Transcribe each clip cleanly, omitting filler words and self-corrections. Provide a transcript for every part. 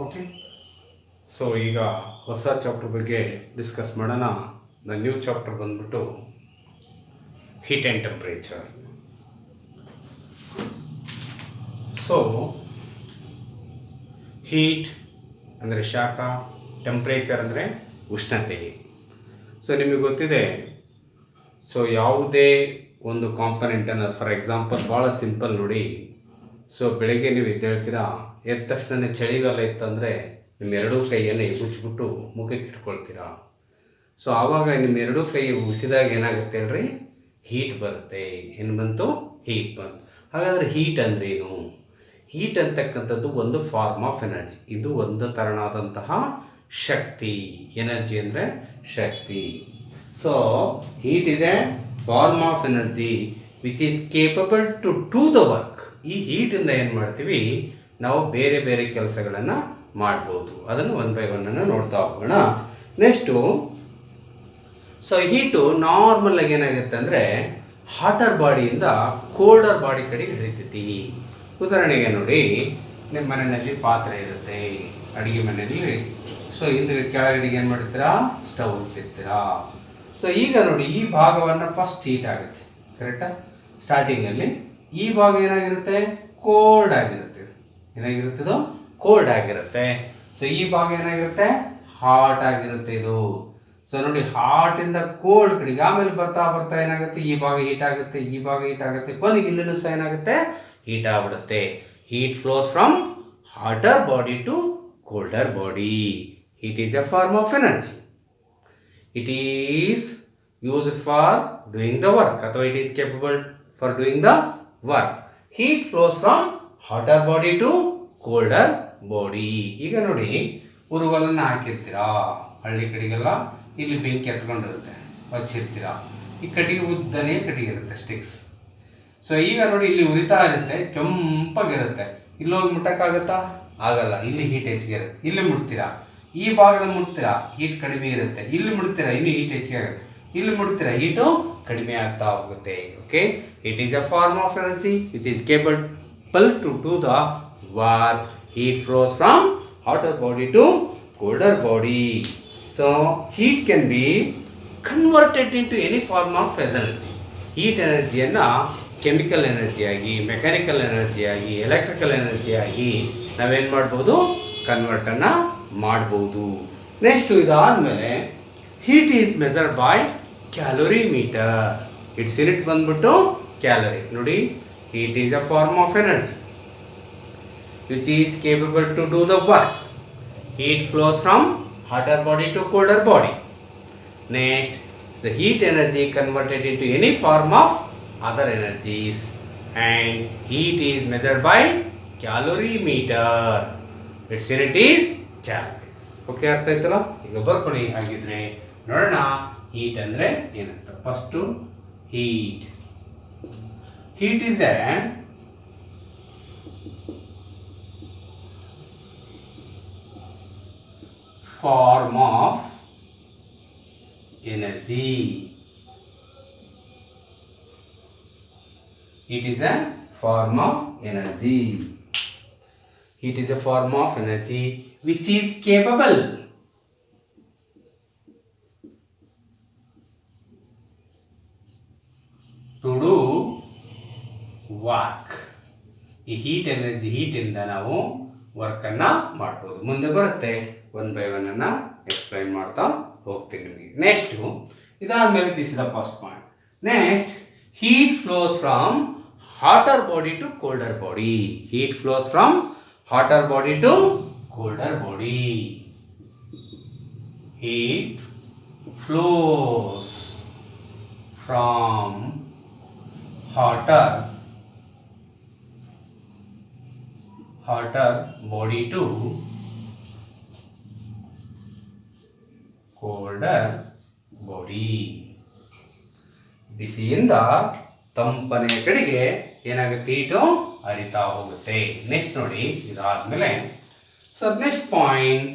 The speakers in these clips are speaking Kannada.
ಓಕೆ, ಸೊ ಈಗ ಹೊಸ ಚಾಪ್ಟರ್ ಬಗ್ಗೆ ಡಿಸ್ಕಸ್ ಮಾಡೋಣ. ದ ನ್ಯೂ ಚಾಪ್ಟರ್ ಬಂದ್ಬಿಟ್ಟು heat and temperature. So heat ಅಂದರೆ ಶಾಖ, ಟೆಂಪ್ರೇಚರ್ ಅಂದರೆ ಉಷ್ಣತೆ. ಸೊ ನಿಮಗೆ ಗೊತ್ತಿದೆ, ಸೊ ಯಾವುದೇ ಒಂದು ಕಾಂಪನೆಂಟನ್ನು, ಫಾರ್ ಎಕ್ಸಾಂಪಲ್ ಭಾಳ ಸಿಂಪಲ್ ನೋಡಿ. ಸೊ ಬೆಳಗ್ಗೆ ನೀವು ಎದ್ದೇಳ್ತೀರಾ, ಎದ್ದ ತಕ್ಷಣ ಚಳಿಗಾಲ ಇತ್ತಂದರೆ ನಿಮ್ಮ ಎರಡೂ ಕೈಯನ್ನು ಉಜ್ಜಿಬಿಟ್ಟು ಮುಖಕ್ಕೆ ಇಟ್ಕೊಳ್ತೀರಾ. ಸೊ ಆವಾಗ ನಿಮ್ಮ ಎರಡೂ ಕೈ ಉಜ್ಜಿದಾಗ ಏನಾಗುತ್ತೆ ಹೇಳ್ರಿ, ಹೀಟ್ ಬರುತ್ತೆ. ಏನು ಬಂತು? ಹೀಟ್ ಬಂತು. ಹಾಗಾದರೆ ಹೀಟ್ ಅಂದ್ರೇನು? ಹೀಟ್ ಅಂತಕ್ಕಂಥದ್ದು ಒಂದು ಫಾರ್ಮ್ ಆಫ್ ಎನರ್ಜಿ. ಇದು ಒಂದು ಥರನಾದಂತಹ ಶಕ್ತಿ. ಎನರ್ಜಿ ಅಂದರೆ ಶಕ್ತಿ. So heat is a form of energy which is capable to do the work. ಈ ಹೀಟಿಂದ ಏನು ಮಾಡ್ತೀವಿ ನಾವು, ಬೇರೆ ಬೇರೆ ಕೆಲಸಗಳನ್ನು ಮಾಡ್ಬೋದು. ಅದನ್ನು ಒನ್ ಬೈ ಒನ್ ಅನ್ನು ನೋಡ್ತಾ ಹೋಗೋಣ. ನೆಕ್ಸ್ಟು, ಸೊ ಹೀಟು ನಾರ್ಮಲಾಗಿ ಏನಾಗುತ್ತೆ ಅಂದರೆ ಹಾಟರ್ ಬಾಡಿಯಿಂದ ಕೋಲ್ಡರ್ ಬಾಡಿ ಕಡೆಗೆ ಹರಿತೈತಿ. ಉದಾಹರಣೆಗೆ ನೋಡಿ, ನಿಮ್ಮ ಮನೆಯಲ್ಲಿ ಪಾತ್ರೆ ಇರುತ್ತೆ, ಅಡುಗೆ ಮನೆಯಲ್ಲಿ. ಸೊ ಇಂದು ಕೆಳಗಡೆಗೆ ಏನು ಮಾಡ್ತೀರಾ, ಸ್ಟವ್ ಹಚ್ಚಿರ್ತೀರಾ. ಸೊ ಈಗ ನೋಡಿ, ಈ ಭಾಗವನ್ನು ಫಸ್ಟ್ ಹೀಟ್ ಆಗುತ್ತೆ, ಕರೆಕ್ಟಾ? ಸ್ಟಾರ್ಟಿಂಗಲ್ಲಿ ಈ ಭಾಗ ಏನಾಗಿರುತ್ತೆ, ಕೋಲ್ಡ್ ಆಗಿರುತ್ತೆ. ಏನಾಗಿರುತ್ತದೋ, ಕೋಲ್ಡ್ ಆಗಿರುತ್ತೆ. ಸೊ ಈ ಭಾಗ ಏನಾಗಿರುತ್ತೆ, ಹಾಟ್ ಆಗಿರುತ್ತೆ ಇದು. ಸೊ ನೋಡಿ, ಹಾಟಿಂದ ಕೋಲ್ಡ್ ಕಡೆಗೆ ಆಮೇಲೆ ಬರ್ತಾ ಬರ್ತಾ ಏನಾಗುತ್ತೆ, ಈ ಭಾಗ ಹೀಟ್ ಆಗುತ್ತೆ, ಈ ಭಾಗ ಹೀಟ್ ಆಗುತ್ತೆ, ಕೊನೆಗೆ ಇಲ್ಲೂ ಸಹ ಏನಾಗುತ್ತೆ, ಹೀಟ್ ಆಗಿಬಿಡುತ್ತೆ. Heat flows from hotter body to colder body. Heat is a form of energy. It is used for doing the work, ಅಥವಾ it is capable for doing the work. Heat flows from hotter body to colder body. ಈಗ ನೋಡಿ, ಉರುವಲನ್ನು ಹಾಕಿರ್ತೀರಾ, ಹಳ್ಳಿ ಕಡೆಗೆಲ್ಲ ಇಲ್ಲಿ ಬೆಂಕಿ ಎತ್ಕೊಂಡಿರುತ್ತೆ, ಹಚ್ಚಿರ್ತೀರಾ. ಈ ಕಟ್ಟಿಗೆ ಉದ್ದನೇ ಕಟ್ಟಿಗೆ ಇರುತ್ತೆ, ಸ್ಟಿಕ್ಸ್. ಸೊ ಈಗ ನೋಡಿ, ಇಲ್ಲಿ ಉರಿತಾ ಇರುತ್ತೆ, ಕೆಂಪಾಗಿರುತ್ತೆ. ಇಲ್ಲಿ ಹೋಗಿ ಮುಟ್ಟಕ್ಕಾಗತ್ತಾ? ಆಗಲ್ಲ. ಇಲ್ಲಿ ಹೀಟ್ ಹೆಚ್ಚಿಗೆ ಇರುತ್ತೆ. ಇಲ್ಲಿ ಮುಟ್ತೀರಾ, ಈ ಭಾಗದ ಮುಟ್ತೀರಾ, ಹೀಟ್ ಕಡಿಮೆ ಇರುತ್ತೆ. ಇಲ್ಲಿ ಮುಟ್ತೀರಾ, ಇನ್ನು ಹೀಟ್ ಹೆಚ್ಚಿಗೆ ಆಗುತ್ತೆ. ಇಲ್ಲಿ ಮುಟ್ತೀರಾ, ಹೀಟು ಕಡಿಮೆ ಆಗ್ತಾ ಹೋಗುತ್ತೆ. Okay, it is a form of energy which is capable to do the work. Heat flows from hotter body to colder body. So heat can be converted into any form of energy. Heat ಎನರ್ಜಿಯನ್ನು ಕೆಮಿಕಲ್ ಎನರ್ಜಿಯಾಗಿ, ಮೆಕ್ಯಾನಿಕಲ್ ಎನರ್ಜಿಯಾಗಿ, ಎಲೆಕ್ಟ್ರಿಕಲ್ ಎನರ್ಜಿಯಾಗಿ ನಾವೇನು ಮಾಡ್ಬೋದು, ಕನ್ವರ್ಟನ್ನು ಮಾಡ್ಬೋದು. ನೆಕ್ಸ್ಟು ಇದಾದಮೇಲೆ heat is measured by calorimeter. Its unit ಬಂದ್ಬಿಟ್ಟು ಕ್ಯಾಲರಿ. ನೋಡಿ, heat is a form of energy which is capable to do the work. Heat flows from hotter body to colder body. Next, the heat energy converted into any form of other energies and heat is measured by calorimeter. Its unit is calories. Okay, ಅರ್ಥ ಆಯ್ತಲ್ಲ? ಈಗ ಬರ್ಕೊಳ್ಳಿ. ಹಾಗಿದ್ರೆ ನೋಡೋಣ, ಹೀಟ್ ಅಂದರೆ ಏನಂತ. First heat. Heat is a form of energy. It is a form of energy. Heat is a form of energy which is capable to do work. ಈ ಹೀಟ್ ಎನರ್ಜಿ, ಹೀಟಿಂದ ನಾವು ವರ್ಕನ್ನು ಮಾಡ್ಬೋದು. ಮುಂದೆ ಬರುತ್ತೆ, ಒನ್ ಬೈ ಒನ್ ಅನ್ನು ಎಕ್ಸ್ಪ್ಲೈನ್ ಮಾಡ್ತಾ ಹೋಗ್ತೀನಿ ನಿಮಗೆ. ನೆಕ್ಸ್ಟು ಇದಾದಮೇಲೆ this is the first point. Next, heat flows from hotter body to colder body. Heat flows from hotter body to colder body. Heat flows from hotter body to colder body. ಬಿಸಿಯಿಂದ ತಂಪನೆಯ ಕಡೆಗೆ ಏನಾಗುತ್ತೆ, ಹೀಟು ಹರಿತಾ ಹೋಗುತ್ತೆ. ನೆಕ್ಸ್ಟ್ ನೋಡಿ, ಇದಾದ್ಮೇಲೆ so next point,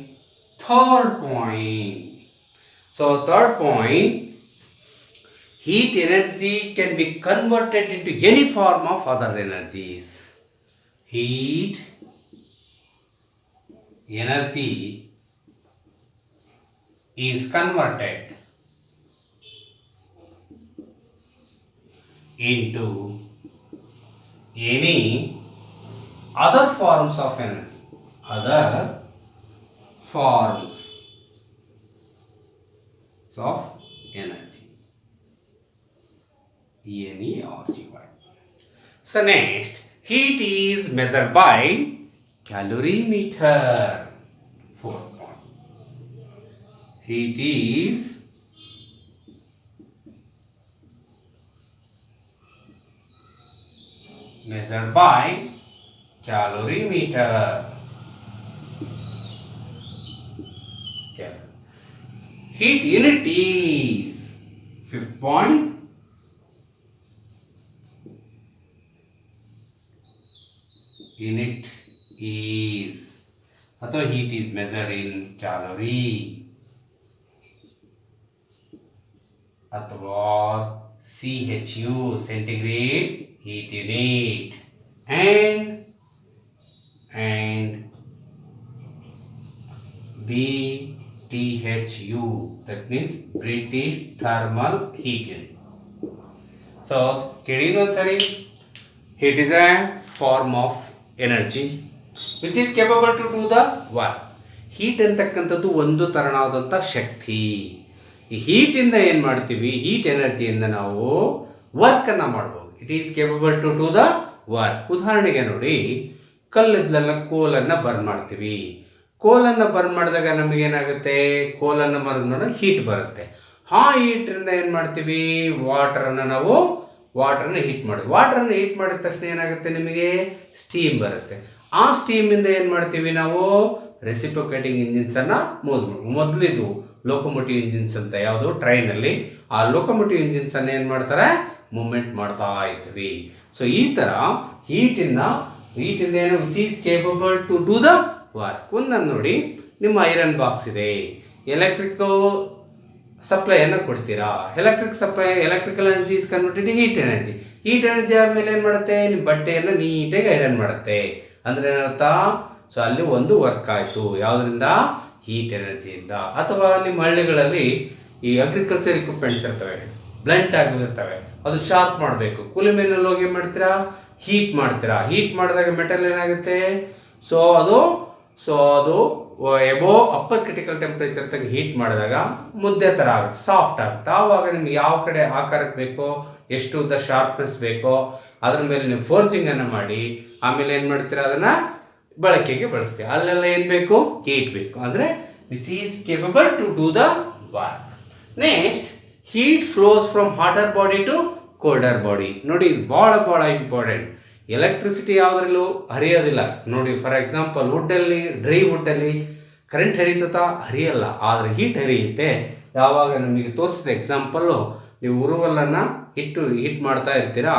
third point. So third point, heat energy can be converted into any form of other energies. Heat energy is converted into any other forms of energy, other forms of energy, any or Gy. So next, heat is measured by calorimeter. 4th point. Heat is measured by calorimeter. Heat unit is 5th point. Unit is ಅಥವಾ heat is measured in calorie ಅಥವಾ CHU centigrade heat unit and BTHU, that means British thermal heat unit. So ಕೇಳಿ ಒಂದ್ಸರಿ, heat is a form of energy which is capable to do the work. Heat ಅಂತಕ್ಕಂಥದ್ದು ಒಂದು ತರನಾದಂಥ ಶಕ್ತಿ. ಈ ಹೀಟಿಂದ ಏನು ಮಾಡ್ತೀವಿ, ಹೀಟ್ ಎನರ್ಜಿಯಿಂದ ನಾವು ವರ್ಕನ್ನು ಮಾಡ್ಬೋದು. It is capable to do the work. ಉದಾಹರಣೆಗೆ ನೋಡಿ, ಕಲ್ಲಿದ್ದಲನ್ನ ಕೋಲನ್ನು ಬರ್ನ್ ಮಾಡ್ತೀವಿ. ಕೋಲನ್ನು ಬರ್ನ್ ಮಾಡಿದಾಗ ನಮಗೇನಾಗುತ್ತೆ, ಕೋಲನ್ನು ಬರ್ನ್ ಮಾಡಿದಾಗ ಹೀಟ್ ಬರುತ್ತೆ. ಆ ಹೀಟ್ರಿಂದ ಏನು ಮಾಡ್ತೀವಿ, ವಾಟರನ್ನು ಹೀಟ್ ಮಾಡಿ, ವಾಟರನ್ನು ಹೀಟ್ ಮಾಡಿದ ತಕ್ಷಣ ಏನಾಗುತ್ತೆ, ನಿಮಗೆ ಸ್ಟೀಮ್ ಬರುತ್ತೆ. ಆ ಸ್ಟೀಮಿಂದ ಏನು ಮಾಡ್ತೀವಿ ನಾವು, ರೆಸಿಪ್ರೊಕೇಟಿಂಗ್ ಇಂಜಿನ್ಸನ್ನು ಮೊದಲಿದ್ದು ಲೋಕೋಮೋಟಿವ್ ಇಂಜಿನ್ಸ್ ಅಂತ ಯಾವುದು ಟ್ರೈನಲ್ಲಿ, ಆ ಲೋಕೋಮೋಟಿವ್ ಇಂಜಿನ್ಸನ್ನು ಏನು ಮಾಡ್ತಾರೆ, ಮೂವ್ಮೆಂಟ್ ಮಾಡ್ತಾ ಇರ್ತೀವಿ. ಸೊ ಈ ಥರ ಹೀಟಿಂದ ಏನು which is capable to do the work. ಒಂದನ್ನು ನೋಡಿ, ನಿಮ್ಮ ಐರನ್ ಬಾಕ್ಸ್ ಇದೆ, ಎಲೆಕ್ಟ್ರಿಕ್ ಸಪ್ಲೈಯನ್ನು ಕೊಡ್ತೀರಾ. Electrical energy is converted heat energy. Heat energy ಆದಮೇಲೆ ಏನು ಮಾಡುತ್ತೆ, ನಿಮ್ಮ ಬಟ್ಟೆಯನ್ನು ನೀಟಾಗಿ ಐರನ್ ಮಾಡುತ್ತೆ. ಅಂದರೆ ಏನರ್ಥ, ಸೊ ಅಲ್ಲಿ ಒಂದು ವರ್ಕ್ ಆಯಿತು. ಯಾವುದರಿಂದ, ಹೀಟ್ ಎನರ್ಜಿಯಿಂದ. ಅಥವಾ ನಿಮ್ಮ ಹಳ್ಳಿಗಳಲ್ಲಿ ಈ ಅಗ್ರಿಕಲ್ಚರ್ ಇಕ್ವಿಪ್ಮೆಂಟ್ಸ್ ಇರ್ತವೆ, ಬ್ಲಂಟ್ ಆಗಿರ್ತವೆ, ಅದು ಶಾರ್ಪ್ ಮಾಡಬೇಕು. ಕೂಲಿ ಮೇನಲ್ಲಿ ಹೋಗಿ ಏನು ಮಾಡ್ತೀರಾ, ಹೀಟ್ ಮಾಡ್ತೀರಾ. ಹೀಟ್ ಮಾಡಿದಾಗ ಮೆಟಲ್ ಏನಾಗುತ್ತೆ, ಸೊ ಅದು ಎಬೋ ಅಪ್ಪರ್ ಕ್ರಿಟಿಕಲ್ ಟೆಂಪ್ರೇಚರ್ ತನಕ ಹೀಟ್ ಮಾಡಿದಾಗ ಮುದ್ದೆ ಥರ ಆಗುತ್ತೆ, ಸಾಫ್ಟ್ ಆಗುತ್ತೆ. ಆವಾಗ ನಿಮ್ಗೆ ಯಾವ ಕಡೆ ಆಕಾರಕ್ಕೆ ಬೇಕೋ, ಎಷ್ಟು ಉದ್ದ ಶಾರ್ಪ್ನೆಸ್ ಬೇಕೋ ಅದ್ರ ಮೇಲೆ ನೀವು ಫೋರ್ಜಿಂಗನ್ನು ಮಾಡಿ ಆಮೇಲೆ ಏನು ಮಾಡ್ತೀರಾ, ಅದನ್ನು ಬಳಕೆಗೆ ಬಳಸ್ತೀವಿ. ಅಲ್ಲೆಲ್ಲ ಏನು ಬೇಕು, ಹೀಟ್ ಬೇಕು. ಅಂದರೆ which is capable to do the work. Next, heat flows from hotter body to colder body. ನೋಡಿ, ಇದು ಭಾಳ ಇಂಪಾರ್ಟೆಂಟ್. ಎಲೆಕ್ಟ್ರಿಸಿಟಿ ಯಾವುದ್ರಲ್ಲೂ ಹರಿಯೋದಿಲ್ಲ. ನೋಡಿ, ಫಾರ್ ಎಕ್ಸಾಂಪಲ್ ವುಡ್ಡಲ್ಲಿ, ಡ್ರೈ ವುಡ್ಡಲ್ಲಿ ಕರೆಂಟ್ ಹರಿತತಾ, ಹರಿಯಲ್ಲ. ಆದರೆ ಹೀಟ್ ಹರಿಯುತ್ತೆ. ಯಾವಾಗ ನಿಮಗೆ ತೋರಿಸಿದ ಎಕ್ಸಾಂಪಲ್ಲು, ನೀವು ಉರುವಲನ್ನು ಹೀಟ್ ಮಾಡ್ತಾ ಇರ್ತೀರಾ,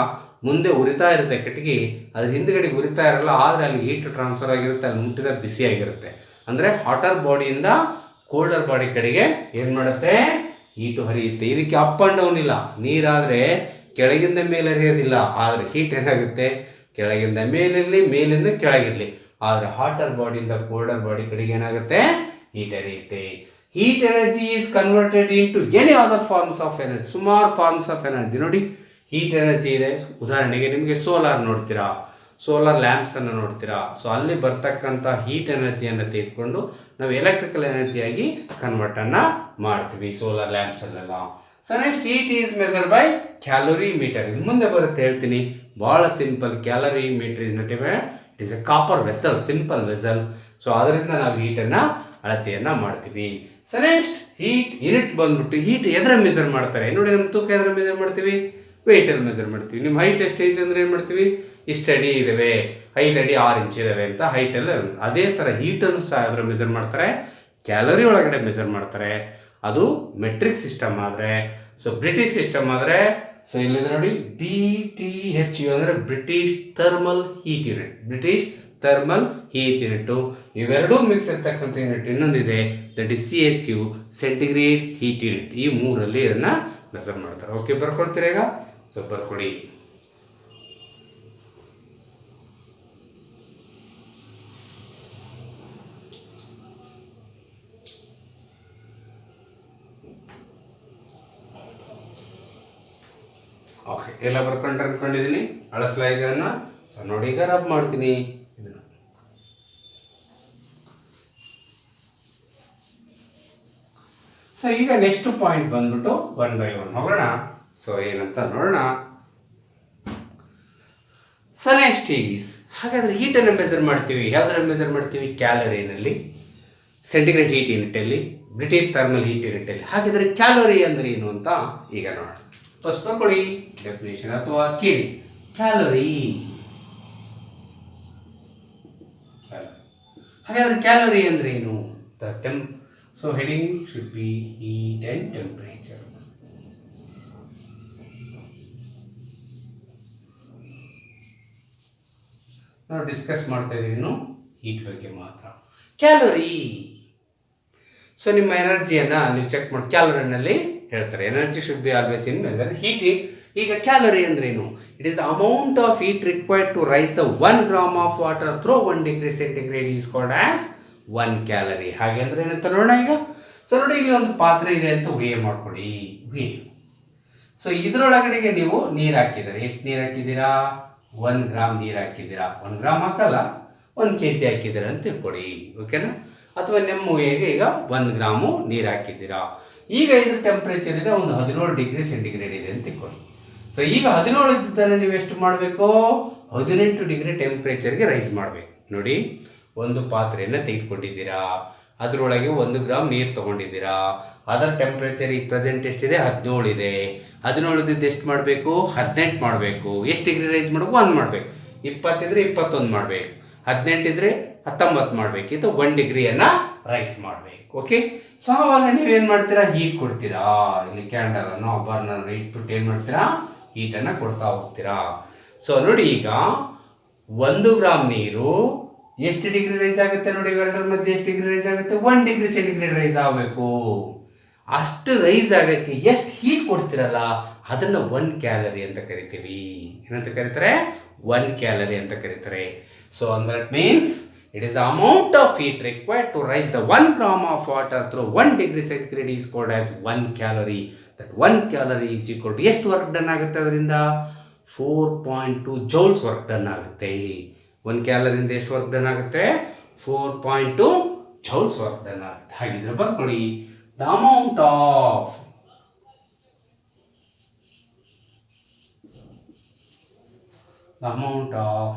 ಮುಂದೆ ಉರಿತಾ ಇರುತ್ತೆ ಕಟ್ಟಿಗೆ, ಅದ್ರ ಹಿಂದ್ಗಡೆ ಉರಿತಾ ಇರಲ್ಲ, ಆದರೆ ಅಲ್ಲಿ ಹೀಟ್ ಟ್ರಾನ್ಸ್ಫರ್ ಆಗಿರುತ್ತೆ, ಅಲ್ಲಿ ಮುಟ್ಟಿದ ಬಿಸಿಯಾಗಿರುತ್ತೆ. ಅಂದರೆ ಹಾಟರ್ ಬಾಡಿಯಿಂದ ಕೋಲ್ಡರ್ ಬಾಡಿ ಕಡೆಗೆ ಏನು ಮಾಡುತ್ತೆ, ಹೀಟು ಹರಿಯುತ್ತೆ. ಇದಕ್ಕೆ ಅಪ್ ಆ್ಯಂಡ್ ಡೌನ್ ಇಲ್ಲ. ನೀರಾದರೆ ಕೆಳಗಿಂದ ಮೇಲೆ ಹರಿಯೋದಿಲ್ಲ, ಆದರೆ ಹೀಟ್ ಏನಾಗುತ್ತೆ, ಕೆಳಗಿಂದ ಮೇಲಿರಲಿ, ಮೇಲಿಂದ ಕೆಳಗಿರಲಿ. ಆದರೆ ಹಾಟರ್ ಬಾಡಿಯಿಂದ ಕೋಲ್ಡರ್ ಬಾಡಿ ಕಡೆಗೆ ಏನಾಗುತ್ತೆ, ಹೀಟ್ ಹರಿಯುತ್ತೆ. Heat energy is converted into any other forms of energy. ಸುಮಾರು ಫಾರ್ಮ್ಸ್ ಆಫ್ ಎನರ್ಜಿ ನೋಡಿ, ಹೀಟ್ ಎನರ್ಜಿ ಇದೆ. ಉದಾಹರಣೆಗೆ ನಿಮಗೆ ಸೋಲಾರ್ ನೋಡ್ತೀರಾ, ಸೋಲಾರ್ ಲ್ಯಾಂಪ್ಸನ್ನು ನೋಡ್ತೀರಾ. ಸೊ ಅಲ್ಲಿ ಬರ್ತಕ್ಕಂಥ ಹೀಟ್ ಎನರ್ಜಿಯನ್ನು ತೆಗೆದುಕೊಂಡು ನಾವು ಎಲೆಕ್ಟ್ರಿಕಲ್ ಎನರ್ಜಿಯಾಗಿ ಕನ್ವರ್ಟನ್ನು ಮಾಡ್ತೀವಿ ಸೋಲಾರ್ ಲ್ಯಾಂಪ್ಸಲ್ಲೆಲ್ಲ. So next, heat is measured by calorimeter. ಇದು ಮುಂದೆ ಬರುತ್ತೆ, ಹೇಳ್ತೀನಿ. ಭಾಳ simple. Calorimeter is not it is a copper vessel, simple vessel. So ಅದರಿಂದ ನಾವು ಹೀಟನ್ನು ಅಳತೆಯನ್ನು ಮಾಡ್ತೀವಿ. ಸೊ ನೆಕ್ಸ್ಟ್, ಹೀಟ್ ಯೂನಿಟ್ ಬಂದ್ಬಿಟ್ಟು, ಹೀಟ್ ಎದರ ಮೆಜರ್ ಮಾಡ್ತಾರೆ ನೋಡಿ. ನಮ್ಮ ತೂಕ ಎದರ ಮೆಜರ್ ಮಾಡ್ತೀವಿ, ವೆಯ್ಟಲ್ಲಿ ಮೆಜರ್ ಮಾಡ್ತೀವಿ. ನಿಮ್ಮ ಹೈಟ್ ಎಷ್ಟೈತೆ ಅಂದರೆ ಏನು ಮಾಡ್ತೀವಿ, ಇಷ್ಟು ಅಡಿ ಇದ್ದಾವೆ, 5 ಅಡಿ 6 ಇಂಚ್ ಇದ್ದಾವೆ ಅಂತ ಹೈಟಲ್ಲಿ. ಅದೇ ಥರ ಹೀಟನ್ನು ಸಹ ಅದರ ಮೆಜರ್ ಮಾಡ್ತಾರೆ, ಕ್ಯಾಲರಿ ಒಳಗಡೆ ಮೆಜರ್ ಮಾಡ್ತಾರೆ. ಅದು ಮೆಟ್ರಿಕ್ ಸಿಸ್ಟಮ್ ಆದರೆ. ಸೊ ಬ್ರಿಟಿಷ್ ಸಿಸ್ಟಮ್ ಆದರೆ, ಸೊ ಇಲ್ಲಿದೆ ನೋಡಿ, BTHU ಅಂದರೆ British thermal heat unit. British thermal heat unit. ಇವೆರಡೂ ಮಿಕ್ಸ್ ಇರ್ತಕ್ಕಂಥ ಯೂನಿಟ್ ಇನ್ನೊಂದಿದೆ, that is CHU, centigrade heat unit. ಈ ಮೂರಲ್ಲಿ ಇದನ್ನು ಮೆಜರ್ ಮಾಡ್ತಾರೆ. ಓಕೆ, ಬರ್ಕೊಳ್ತೀರಾ ಈಗ? ಸೊ ಬರ್ಕೊಡಿ. ಓಕೆ, ಎಲ್ಲ ಅನ್ಕೊಂಡಿದ್ದೀನಿ. ಅಳಿಸ್ಲಾ ಇದನ್ನು. ಸೊ ನೋಡಿ, ಈಗ ರಬ್ ಮಾಡ್ತೀನಿ ಇದನ್ನು. ಸೊ ಈಗ ನೆಕ್ಸ್ಟ್ ಪಾಯಿಂಟ್ ಬಂದ್ಬಿಟ್ಟು 1 by 1 ಹೋಗೋಣ. ಸೊ ಏನಂತ ನೋಡೋಣ. ಸೊ ನೆಕ್ಸ್ಟ್ ಈಸ್, ಹಾಗಾದರೆ ಹೀಟನ್ನು ಮೆಜರ್ ಮಾಡ್ತೀವಿ. ಯಾವುದರಲ್ಲಿ ಮೆಜರ್ ಮಾಡ್ತೀವಿ? ಕ್ಯಾಲರಿನಲ್ಲಿ, ಸೆಂಟಿಗ್ರೇಡ್ ಹೀಟ್ ಯೂನಿಟಲ್ಲಿ, ಬ್ರಿಟಿಷ್ ಥರ್ಮಲ್ ಹೀಟ್ ಯೂನಿಟಲ್ಲಿ. ಹಾಗಾದರೆ ಕ್ಯಾಲರಿ ಅಂದರೆ ಏನು ಅಂತ ಈಗ ನೋಡೋಣ. ಫಸ್ಟ್ ನೋಡ್ಕೊಳ್ಳಿ ಡೆಫಿನೇಷನ್ ಅಥವಾ ಕೇಳಿ. ಕ್ಯಾಲರಿ. ಹಾಗಾದರೆ ಕ್ಯಾಲರಿ ಅಂದರೆ ಏನು? So heading should be heat and temperature. ನಾವು ಡಿಸ್ಕಸ್ ಮಾಡ್ತಾ ಇದ್ದೀವಿ ಇನ್ನು ಹೀಟ್ ಬಗ್ಗೆ ಮಾತ್ರ. ಕ್ಯಾಲರಿ. ಸೊ ನಿಮ್ಮ ಎನರ್ಜಿಯನ್ನು ನೀವು ಚೆಕ್ ಮಾಡಿ ಕ್ಯಾಲರಿನಲ್ಲಿ ಹೇಳ್ತಾರೆ. Energy should be always in measure heat. ಈಗ ಕ್ಯಾಲರಿ ಅಂದ್ರೇನು? It is the amount of heat required to raise the 1 gram of water through 1 degree centigrade is called as 1 calorie. ಹಾಗೆ ಅಂದ್ರೆ ಏನಂತ ನೋಡೋಣ ಈಗ. ಸೊ ನೋಡಿ, ಇಲ್ಲಿ ಒಂದು ಪಾತ್ರೆ ಇದೆ ಅಂತ ಊಹೆ ಮಾಡ್ಕೊಳ್ಳಿ. ಸೊ ಇದರೊಳಗಡೆಗೆ ನೀವು ನೀರು ಹಾಕಿದ್ದೀರಾ. ಎಷ್ಟು ನೀರು ಹಾಕಿದ್ದೀರಾ? 1 ಗ್ರಾಮ್ ನೀರು ಹಾಕಿದ್ದೀರಾ. 1 ಗ್ರಾಮ್ ಹಾಕಲ್ಲ, 1 kg ಹಾಕಿದ್ದೀರಾ ಅಂತ ತಿಳ್ಕೊಡಿ. ಓಕೆನಾ? ಅಥವಾ ನಿಮ್ಮ ಊಹೆಗೆ ಈಗ 1 ಗ್ರಾಮು ನೀರು ಹಾಕಿದ್ದೀರಾ. ಈಗ ಇದ್ರ ಟೆಂಪ್ರೇಚರ್ ಇದೆ ಒಂದು 17 degree centigrade ಇದೆ ಅಂತ ತಿಳ್ಕೊಳ್ಳಿ. ಸೊ ಈಗ 17 ಇದ್ದಿದ್ದನ್ನು ನೀವು ಎಷ್ಟು ಮಾಡಬೇಕು? 18 degree ಟೆಂಪ್ರೇಚರ್ಗೆ ರೈಸ್ ಮಾಡಬೇಕು. ನೋಡಿ, ಒಂದು ಪಾತ್ರೆಯನ್ನು ತೆಗೆದುಕೊಂಡಿದ್ದೀರಾ, ಅದರೊಳಗೆ 1 ಗ್ರಾಮ್ ನೀರು ತೊಗೊಂಡಿದ್ದೀರಾ. ಅದರ ಟೆಂಪ್ರೇಚರ್ ಈಗ ಪ್ರೆಸೆಂಟ್ ಎಷ್ಟಿದೆ? 17 ಇದೆ. 17 ಇದ್ದಿದ್ದು ಎಷ್ಟು ಮಾಡಬೇಕು? 18 ಮಾಡಬೇಕು. ಎಷ್ಟು ಡಿಗ್ರಿ ರೈಸ್ ಮಾಡಬೇಕು? 1 ಮಾಡಬೇಕು. 20 ಇದ್ರೆ 21 ಮಾಡಬೇಕು. 18 ಇದ್ರೆ 19 ಮಾಡಬೇಕು. ಇದು 1 ಡಿಗ್ರಿಯನ್ನು ರೈಸ್ ಮಾಡಬೇಕು. ಓಕೆ. ಸೊ ಆವಾಗ ನೀವೇನು ಮಾಡ್ತೀರಾ? ಹೀಟ್ ಕೊಡ್ತೀರಾ. ಇಲ್ಲಿ ಕ್ಯಾಂಡಲನ್ನು ಬರ್ನರ್ ಇಟ್ಬಿಟ್ಟು ಏನು ಮಾಡ್ತೀರಾ? ಹೀಟನ್ನು ಕೊಡ್ತಾ ಹೋಗ್ತೀರಾ. ಸೊ ನೋಡಿ, ಈಗ 1 ಗ್ರಾಮ್ ನೀರು ಎಷ್ಟು ಡಿಗ್ರಿ ರೈಸ್ ಆಗುತ್ತೆ? ನೋಡಿ, ಇವೆರಡರ ಮಧ್ಯೆ ಎಷ್ಟು ಡಿಗ್ರಿ ರೈಸ್ ಆಗುತ್ತೆ? 1 degree centigrade ರೈಸ್ ಆಗಬೇಕು. ಅಷ್ಟು ರೈಸ್ ಆಗೋಕ್ಕೆ ಎಷ್ಟು ಹೀಟ್ ಕೊಡ್ತೀರಲ್ಲ, ಅದನ್ನು 1 ಕ್ಯಾಲರಿ ಅಂತ ಕರಿತೀವಿ. ಏನಂತ ಕರೀತಾರೆ? 1 ಕ್ಯಾಲರಿ ಅಂತ ಕರೀತಾರೆ. So that means it is the amount of heat required to rise the 1 gram of water through 1 degree centigrade is called as 1 calorie. That 1 calorie is equal to ಎಷ್ಟು ವರ್ಕ್ ಡನ್ ಆಗುತ್ತೆ? ಅದರಿಂದ 4.2 joules ವರ್ಕ್ ಡನ್ ಆಗುತ್ತೆ. 1 ಕ್ಯಾಲರಿಯಿಂದ ಎಷ್ಟು ವರ್ಕ್ ಡನ್ ಆಗುತ್ತೆ? 4.2 joules ವರ್ಕ್ ಡನ್ ಆಗುತ್ತೆ. ಹಾಗಿದ್ರೆ ಬರ್ಕೊಳ್ಳಿ, the amount of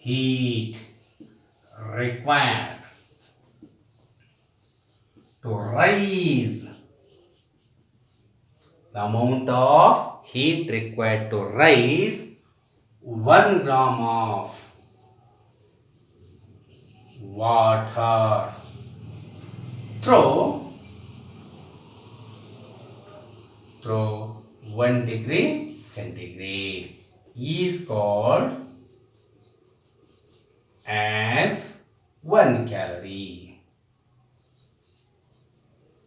heat required to rise 1 gram of water through 1 degree centigrade is called as 1 calorie.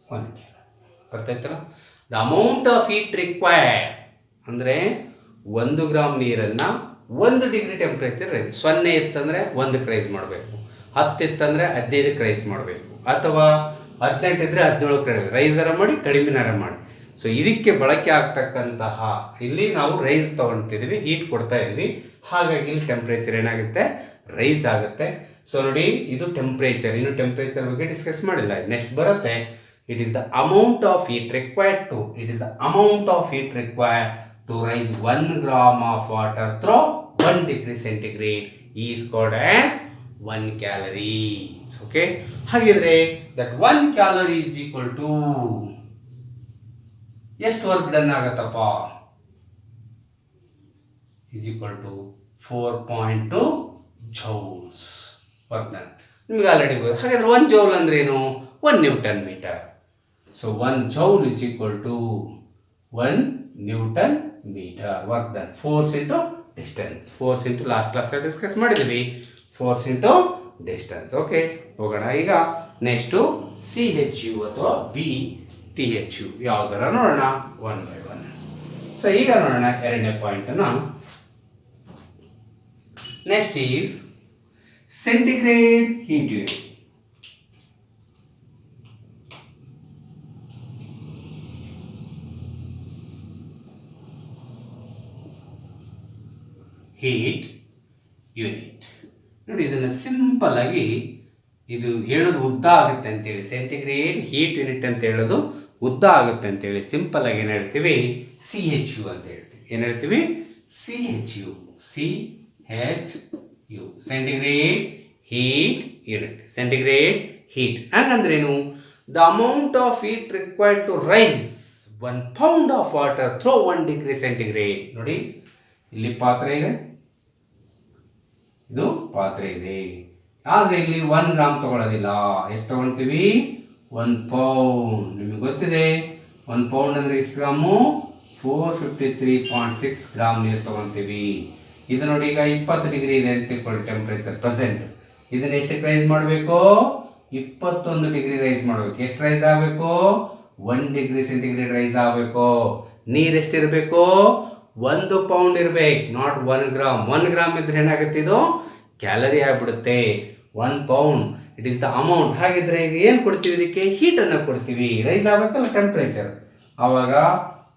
1 calorie. ಗೊತ್ತಾಯ್ತಲ್ಲ? The amount of heat required ಅಂದರೆ 1 ಗ್ರಾಮ್ ನೀರನ್ನು 1 ಡಿಗ್ರಿ ಟೆಂಪ್ರೇಚರ್ ರೈಸ್. 0 ಇತ್ತಂದರೆ 1ಕ್ಕೆ ರೈಸ್ ಮಾಡಬೇಕು, 10 ಇತ್ತಂದರೆ 15ಕ್ಕೆ ರೈಸ್ ಮಾಡಬೇಕು, ಅಥವಾ 18 ಇದ್ದರೆ 17ಕ್ಕೆ ರೈಸರ ಮಾಡಿ, ಕಡಿಮೆನಾರ ಮಾಡಿ. ಸೊ ಇದಕ್ಕೆ ಬಳಕೆ ಆಗ್ತಕ್ಕಂತಹ ಇಲ್ಲಿ ನಾವು ರೈಸ್ ತೊಗೊಳ್ತಿದ್ದೀವಿ, ಹೀಟ್ ಕೊಡ್ತಾ ಇದ್ದೀವಿ. ಹಾಗಾಗಿ ಇಲ್ಲಿ ಟೆಂಪ್ರೇಚರ್ ಏನಾಗುತ್ತೆ? ರೈಸ್ ಆಗುತ್ತೆ. ಸೊ ನೋಡಿ, ಇದು ಟೆಂಪ್ರೇಚರ್. ಇನ್ನು ಟೆಂಪ್ರೇಚರ್ ಬಗ್ಗೆ ಡಿಸ್ಕಸ್ ಮಾಡಿಲ್ಲ. ನೆಕ್ಸ್ಟ್ ಬರುತ್ತೆ, it is the amount of heat required to raise 1 gram of water through 1 degree centigrade is called as 1 calorie. Okay. ಹಾಗಿದ್ರೆ that 1 calorie is equal to ಎಷ್ಟು ವರ್ಕ್ ಡನ್ ಆಗತ್ತಪ್ಪ? Is equal to 4.2 joules work done. ನಿಮ್ಗೆ ಆಲ್ರೆಡಿ ಗೊತ್ತು. ಹಾಗಾದ್ರೆ 1 joule ಅಂದ್ರೆ ಏನು? 1 Newton meter. ಸೊ 1 joule is equal to 1 Newton meter work done. Force into distance. Force into last ಕ್ಲಾಸಲ್ಲಿ ಡಿಸ್ಕಸ್ ಮಾಡಿದ್ವಿ. Force into distance. ಓಕೆ, ಹೋಗೋಣ ಈಗ ನೆಕ್ಸ್ಟು CHU ಅಥವಾ BTHU ಯಾವುದರ ನೋಡೋಣ 1 by 1. ಸೊ ಈಗ ನೋಡೋಣ ಎರಡನೇ ಪಾಯಿಂಟನ್ನು. Next is centigrade heat unit. Heat unit. ನೋಡಿ, ಇದನ್ನು ಸಿಂಪಲ್ ಆಗಿ ಇದು ಹೇಳೋದು ಉದ್ದ ಆಗುತ್ತೆ ಅಂತೇಳಿ, ಸೆಂಟಿಗ್ರೇಡ್ ಹೀಟ್ ಯೂನಿಟ್ ಅಂತ ಹೇಳೋದು ಉದ್ದ ಆಗುತ್ತೆ ಅಂತೇಳಿ ಸಿಂಪಲ್ ಆಗಿ ಏನು ಹೇಳ್ತೀವಿ, ಸಿ ಹೆಚ್ ಯು ಅಂತ ಹೇಳ್ತೀವಿ. ಏನು ಹೇಳ್ತೀವಿ, C H U, C H U, centigrade heat unit. Centigrade heat ಹಂಗಂದ್ರೇನು, the amount of heat required to raise 1 pound of water through 1 degree centigrade. ನೋಡಿ, ಇಲ್ಲಿ ಪಾತ್ರೆ ಇದೆ, ಇದು ಪಾತ್ರೆ ಇದೆ, ಆದರೆ ಇಲ್ಲಿ 1 ಗ್ರಾಮ್ ತಗೊಳ್ಳೋದಿಲ್ಲ. ಎಷ್ಟು ತಗೊಳ್ತೀವಿ, 1 pound. ನಿಮಗೆ ಗೊತ್ತಿದೆ 1 pound ಅಂದರೆ ಎಷ್ಟು ಗ್ರಾಮು, 453.6 ಗ್ರಾಮ್ ನೀರು ತಗೊಳ್ತೀವಿ. ಇದು ನೋಡಿ, ಈಗ 20 ಡಿಗ್ರಿ ಇದೆ ಅಂತ ತಿಳ್ಕೊಳ್ಳಿ ಟೆಂಪ್ರೇಚರ್ ಪ್ರೆಸೆಂಟ್. ಇದನ್ನ ಎಷ್ಟಕ್ಕೆ ರೈಸ್ ಮಾಡಬೇಕು, 21 ಡಿಗ್ರಿ ರೈಸ್ ಮಾಡಬೇಕು. ಎಷ್ಟು ರೈಸ್ ಆಗಬೇಕು, 1 degree ಸೆಂಟಿಗ್ರೇಡ್ ರೈಸ್ ಆಗಬೇಕು. ನೀರು ಎಷ್ಟಿರಬೇಕು, 1 pound ಇರಬೇಕು, ನಾಟ್ 1 ಗ್ರಾಮ್. 1 ಗ್ರಾಮ್ ಇದ್ರೆ ಏನಾಗುತ್ತೆ, ಇದು ಕ್ಯಾಲರಿ ಆಗಿಬಿಡುತ್ತೆ. 1 pound it is the amount. ಹಾಗಿದ್ರೆ ಈಗ ಏನು ಕೊಡ್ತೀವಿ, ಇದಕ್ಕೆ ಹೀಟನ್ನು ಕೊಡ್ತೀವಿ. ರೈಸ್ ಆಗಬೇಕಲ್ಲ ಟೆಂಪ್ರೇಚರ್, ಆವಾಗ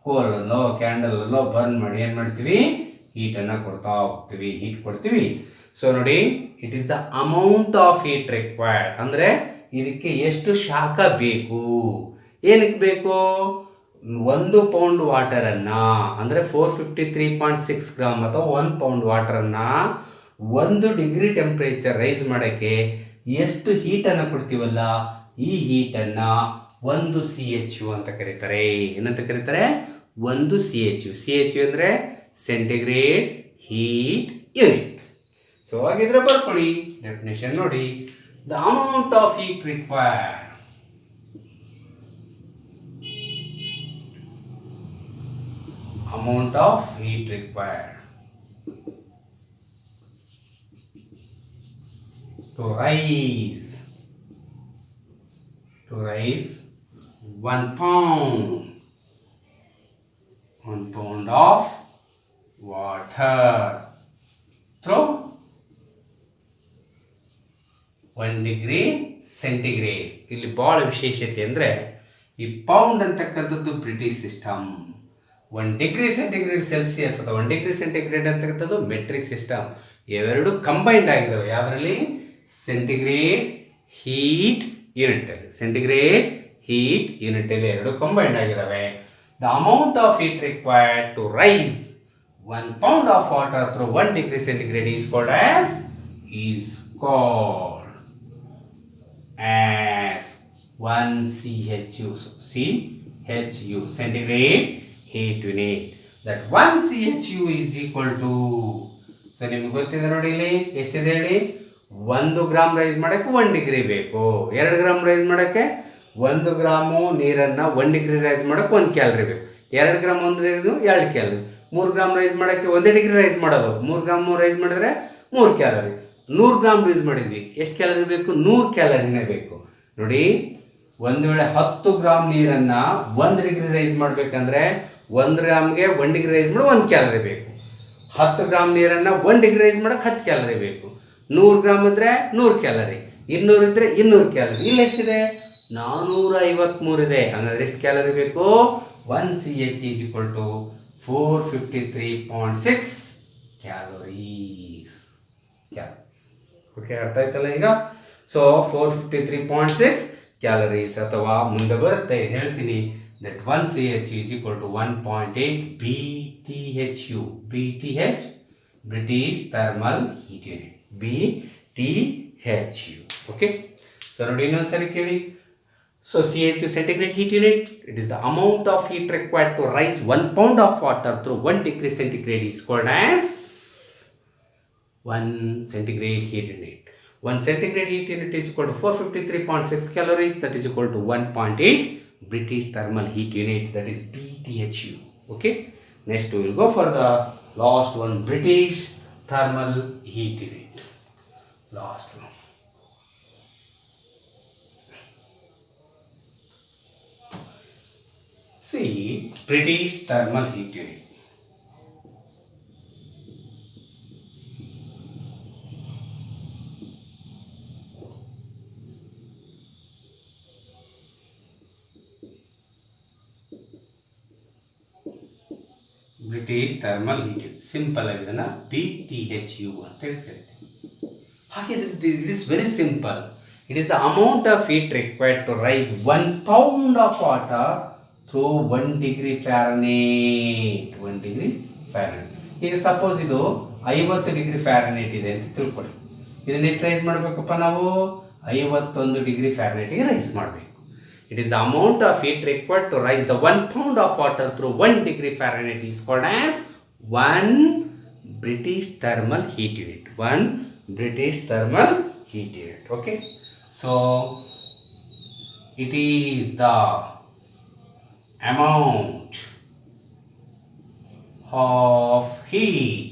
ಕೋಲಲ್ಲೋ ಕ್ಯಾಂಡಲಲ್ಲೋ ಬರ್ನ್ ಮಾಡಿ ಏನು ಮಾಡ್ತೀವಿ, ಹೀಟನ್ನು ಕೊಡ್ತಾ ಹೋಗ್ತೀವಿ, ಹೀಟ್ ಕೊಡ್ತೀವಿ. ಸೊ ನೋಡಿ, it is the amount of heat required, ಅಂದರೆ ಇದಕ್ಕೆ ಎಷ್ಟು ಶಾಖ ಬೇಕು. ಏನಕ್ಕೆ ಬೇಕು, 1 pound ವಾಟರನ್ನು ಅಂದರೆ 453.6 ಗ್ರಾಮ್ ಅಥವಾ 1 pound ವಾಟರನ್ನು 1 degree ಟೆಂಪ್ರೇಚರ್ ರೈಸ್ ಮಾಡೋಕ್ಕೆ ಎಷ್ಟು ಹೀಟನ್ನು ಕೊಡ್ತೀವಲ್ಲ, ಈ ಹೀಟನ್ನು 1 CHU ಅಂತ ಕರೀತಾರೆ. ಏನಂತ ಕರೀತಾರೆ, 1 CHU. CHU ಅಂದರೆ ಸೆಂಟಿಗ್ರೇಡ್ ಹೀಟ್ ಯೂನಿಟ್. ಸೊ ಹಾಗಿದ್ರೆ ಬರ್ಕೊಳ್ಳಿ ಡೆಫಿನೇಷನ್ ನೋಡಿ, the amount of heat required, amount of heat required to rise 1 pound of water through 1 degree centigrade. ಇಲ್ಲಿ ಭಾಳ ವಿಶೇಷತೆ ಅಂದರೆ ಈ ಪೌಂಡ್ ಅಂತಕ್ಕಂಥದ್ದು British system, 1 degree centigrade Celsius ಅಥವಾ 1 degree ಸೆಂಟಿಗ್ರೇಡ್ ಅಂತಕ್ಕಂಥದ್ದು ಮೆಟ್ರಿಕ್ ಸಿಸ್ಟಮ್. ಇವೆರಡು ಕಂಬೈಂಡ್ ಆಗಿದ್ದಾವೆ. ಯಾವುದರಲ್ಲಿ, ಸೆಂಟಿಗ್ರೇಡ್ ಹೀಟ್ ಯೂನಿಟಲ್ಲಿ. ಸೆಂಟಿಗ್ರೇಡ್ ಹೀಟ್ ಯೂನಿಟಲ್ಲಿ ಎರಡು ಕಂಬೈಂಡ್ ಆಗಿದ್ದಾವೆ. The amount of heat required to raise 1 pound of water through 1 degree centigrade is called as 1 CHU. CHU, centigrade heat unit. That 1 CHU is equal to, so ನಿಮ್ಗೆ ಗೊತ್ತಿದೆ ನೋಡಿ, ಇಲ್ಲಿ ಎಷ್ಟಿದೆ ಹೇಳಿ, 1 ಗ್ರಾಮ್ ರೈಸ್ ಮಾಡೋಕ್ಕೆ 1 degree ಬೇಕು. 2 ಗ್ರಾಮ್ ರೈಸ್ ಮಾಡೋಕ್ಕೆ 1 ಗ್ರಾಮು ನೀರನ್ನು 1 degree ರೈಸ್ ಮಾಡೋಕ್ಕೆ 1 ಕ್ಯಾಲರಿ ಬೇಕು. 2 ಗ್ರಾಮ್ 1 2 ಕ್ಯಾಲರಿ. 3 ಗ್ರಾಮ್ ರೈಸ್ ಮಾಡೋಕ್ಕೆ 1 degree ರೈಸ್ ಮಾಡೋದು, 3 ಗ್ರಾಮ್ ರೈಸ್ ಮಾಡಿದ್ರೆ 3 ಕ್ಯಾಲರಿ. 100 ಗ್ರಾಮ್ ಯೂಸ್ ಮಾಡಿದ್ವಿ, ಎಷ್ಟು ಕ್ಯಾಲರಿ ಬೇಕು, 100 ಕ್ಯಾಲರಿನೇ ಬೇಕು. ನೋಡಿ, ಒಂದು ವೇಳೆ 10 ಗ್ರಾಮ್ ನೀರನ್ನು 1 degree ರೈಸ್ ಮಾಡಬೇಕಂದ್ರೆ 1 ಗ್ರಾಮ್ಗೆ 1 degree ರೈಸ್ ಮಾಡಿ 1 ಕ್ಯಾಲರಿ ಬೇಕು. 10 ಗ್ರಾಮ್ ನೀರನ್ನು 1 degree ರೈಸ್ ಮಾಡೋಕ್ಕೆ 10 ಕ್ಯಾಲರಿ ಬೇಕು. 100 ಗ್ರಾಮ್ ಇದ್ದರೆ 100 ಕ್ಯಾಲರಿ, 200 ಇದ್ದರೆ 200 ಕ್ಯಾಲರಿ. ಇಲ್ಲಿ ಎಷ್ಟಿದೆ, 453 ಇದೆ. ಹಂಗಾದ್ರೆ ಎಷ್ಟು ಕ್ಯಾಲರಿ ಬೇಕು, 1 CH is equal to 453.6 calories. Okay, ಅರ್ಥ ಆಯ್ತಲ್ಲ ಈಗ. ಸೊ 453.6 ಕ್ಯಾಲರೀಸ್, ಅಥವಾ ಮುಂದೆ ಬರುತ್ತೆ ಹೇಳ್ತೀನಿ, that 1 CH is equal to 1.8 BTHU. BTH, British thermal heat unit, BTHU. Okay, so ನೋಡಿ ಇನ್ನೊಂದ್ಸರಿ ಕೇಳಿ. So CHU, centigrade heat unit, it is the amount of heat required to rise 1 pound of water through 1 degree centigrade is called as 1 centigrade heat unit. 1 centigrade heat unit is equal to 453.6 calories, that is equal to 1.8 British thermal heat unit, that is BTHU. Okay, next we will go for the last one, British thermal heat unit. Last one. See, British thermal heat unit. British thermal heat. Simple ಆಗಿ ಇದನ್ನು BTHU ಅಂತ ಹೇಳ್ತಾರೆ. ಹಾಗೆ it is very simple. It is the amount of heat required to raise 1 pound of water through 1 degree Fahrenheit. 1 degree Fahrenheit. ಈಗ ಸಪೋಸ್ ಇದು 50 ಡಿಗ್ರಿ ಫ್ಯಾರನೈಟ್ ಇದೆ ಅಂತ ತಿಳ್ಕೊಳ್ಳಿ. ಇದನ್ನ ಎಷ್ಟು ರೈಸ್ ಮಾಡಬೇಕಪ್ಪ ನಾವು? 51 ಡಿಗ್ರಿ ಫ್ಯಾರನೈಟ್ಗೆ ರೈಸ್ ಮಾಡಬೇಕು. It is the amount of heat required to rise the 1 pound of water through 1 degree Fahrenheit is called as 1 British thermal heat unit. 1 British thermal heat unit. Okay. So, it is the amount of heat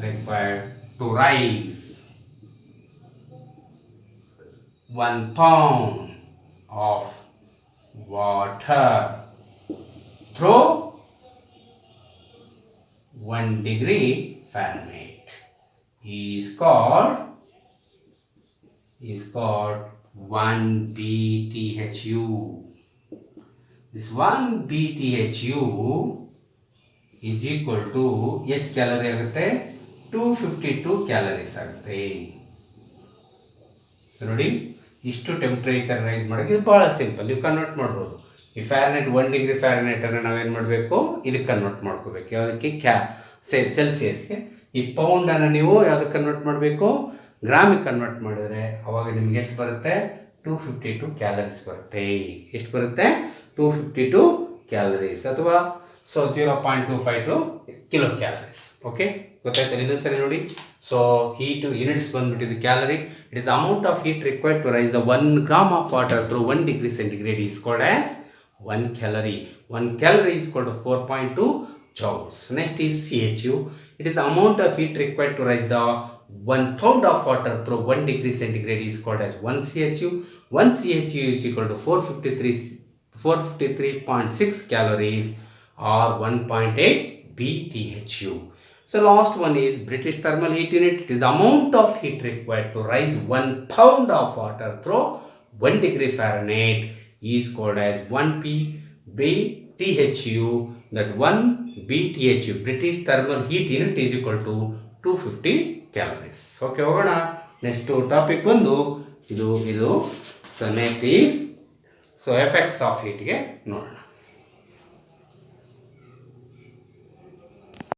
required to rise 1 pound of water through 1 degree Fahrenheit is called 1 BTHU. This 1 BTHU is equal to ಎಷ್ಟು ಕ್ಯಾಲರಿ ಆಗುತ್ತೆ? 252 ಕ್ಯಾಲರೀಸ್ ಆಗುತ್ತೆ. ಸೊ ನೋಡಿ, ಇಷ್ಟು ಟೆಂಪ್ರೇಚರ್ ರೈಸ್ ಮಾಡೋಕ್ಕೆ ಇದು ಭಾಳ ಸಿಂಪಲ್. ನೀವು ಕನ್ವರ್ಟ್ ಮಾಡ್ಬೋದು. ಈ ಫ್ಯಾರನೈಟ್ 1 ಡಿಗ್ರಿ ಫ್ಯಾರನೈಟನ್ನು ನಾವೇನು ಮಾಡಬೇಕು? ಇದಕ್ಕೆ ಕನ್ವರ್ಟ್ ಮಾಡ್ಕೋಬೇಕು. ಯಾವುದಕ್ಕೆ? ಸೆಲ್ಸಿಯಸ್ಗೆ. ಈ ಪೌಂಡನ್ನು ನೀವು ಯಾವುದಕ್ಕೆ ಕನ್ವರ್ಟ್ ಮಾಡಬೇಕು? ಗ್ರಾಮಿಗೆ ಕನ್ವರ್ಟ್ ಮಾಡಿದ್ರೆ ಅವಾಗ ನಿಮ್ಗೆ ಎಷ್ಟು ಬರುತ್ತೆ? 252 ಕ್ಯಾಲರೀಸ್ ಬರುತ್ತೆ. ಎಷ್ಟು ಬರುತ್ತೆ? 252 ಕ್ಯಾಲರೀಸ್ ಅಥವಾ 0.252 ಕಿಲೋ ಕ್ಯಾಲರೀಸ್. ಓಕೆ, ಗೊತ್ತಾಯ್ತು? ಇನ್ನೊಂದು ಸರಿ ನೋಡಿ. ಸೊ ಹೀಟ್ ಯೂನಿಟ್ಸ್ ಬಂದ್ಬಿಟ್ಟಿದ್ದು calorie. It is the amount of heat required to raise the 1 gram of water through 1 degree centigrade is called as 1 calorie. 1 calorie is equal to 4.2 joules. Next is CHU. It is the amount of heat required to rise the 1 pound of water through 1 degree centigrade is called as 1 CHU. 1 CHU is equal to 453.6 calories or 1.8 BTHU. So last one is British thermal heat unit. It is the amount of heat required to rise 1 pound of water through 1 degree Fahrenheit is called as 1 BTHU. That 1 BTHU, British thermal heat unit, is equal to 250 calories. Okay, ಹೋಗೋಣ. ನೆಕ್ಸ್ಟ್ ಟಾಪಿಕ್ ಬಂದು ಇದು. So next is effects of heat ಗೆ ನೋಡೋಣ.